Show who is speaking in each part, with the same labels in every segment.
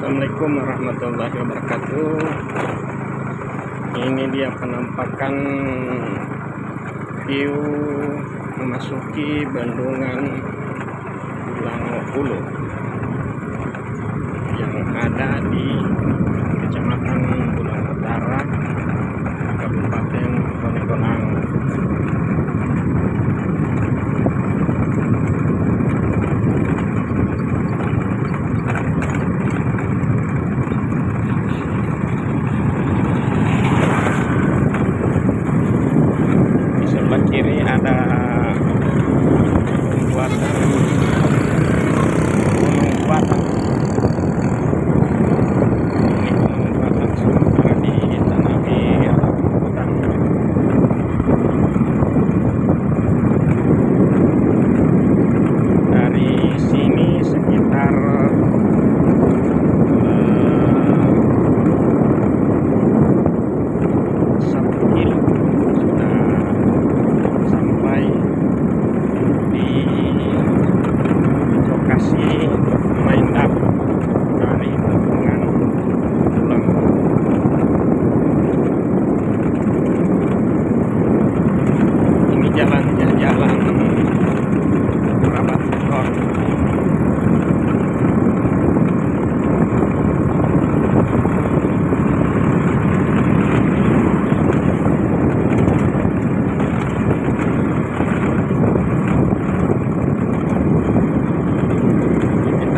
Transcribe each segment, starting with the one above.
Speaker 1: Assalamualaikum warahmatullahi wabarakatuh. Ini dia penampakan view memasuki bendungan Bulango Ulu yang ada di Kecamatan Bulango Utara, Kabupaten Paneglang. Kiri ada buatan Gunung Batang. Ini Gunung Batang sementara ditanami hutan. Dari sini sekitar 1 kilo Maindap dari bendungan Bulango. Ini jalannya jalan Rabat Kor.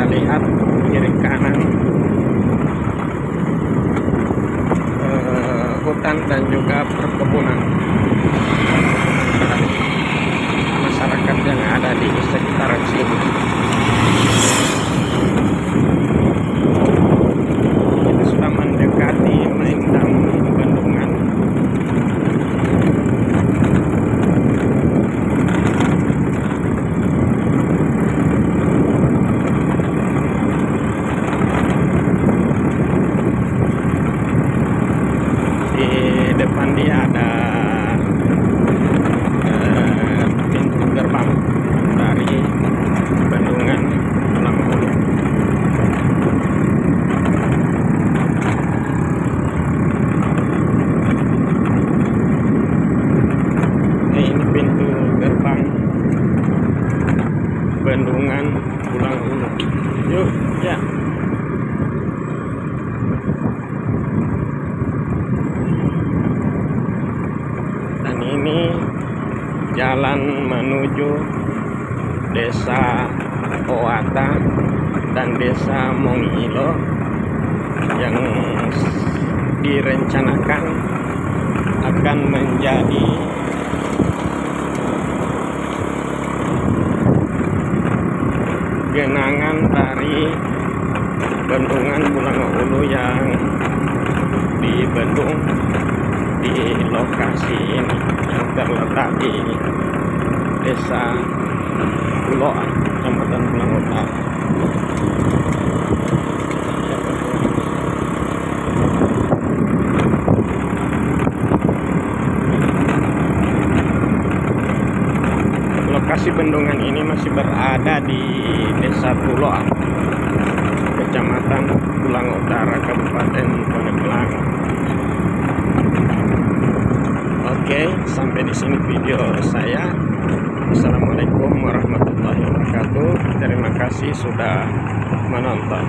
Speaker 1: Lihat kiri kanan hutan dan juga perkebunan dari masyarakat yang ada di sekitaran sini. Kita sudah mendekati Maindam bendungan. Depan dia ada pintu gerbang dari bendungan Bulango. Ini pintu gerbang bendungan Bulango. Yuk ya. Ini jalan menuju Desa Owata dan Desa Mongilo yang direncanakan akan menjadi genangan dari bendungan Bulango Ulu yang dibendung di lokasi ini yang terletak di Desa Puloan, Kecamatan Bulango Utara. Lokasi bendungan ini masih berada di Desa Puloan, Kecamatan Bulango Utara, Kabupaten Paneglang. Oke, sampai di sini video saya. Assalamualaikum warahmatullahi wabarakatuh. Terima kasih sudah menonton.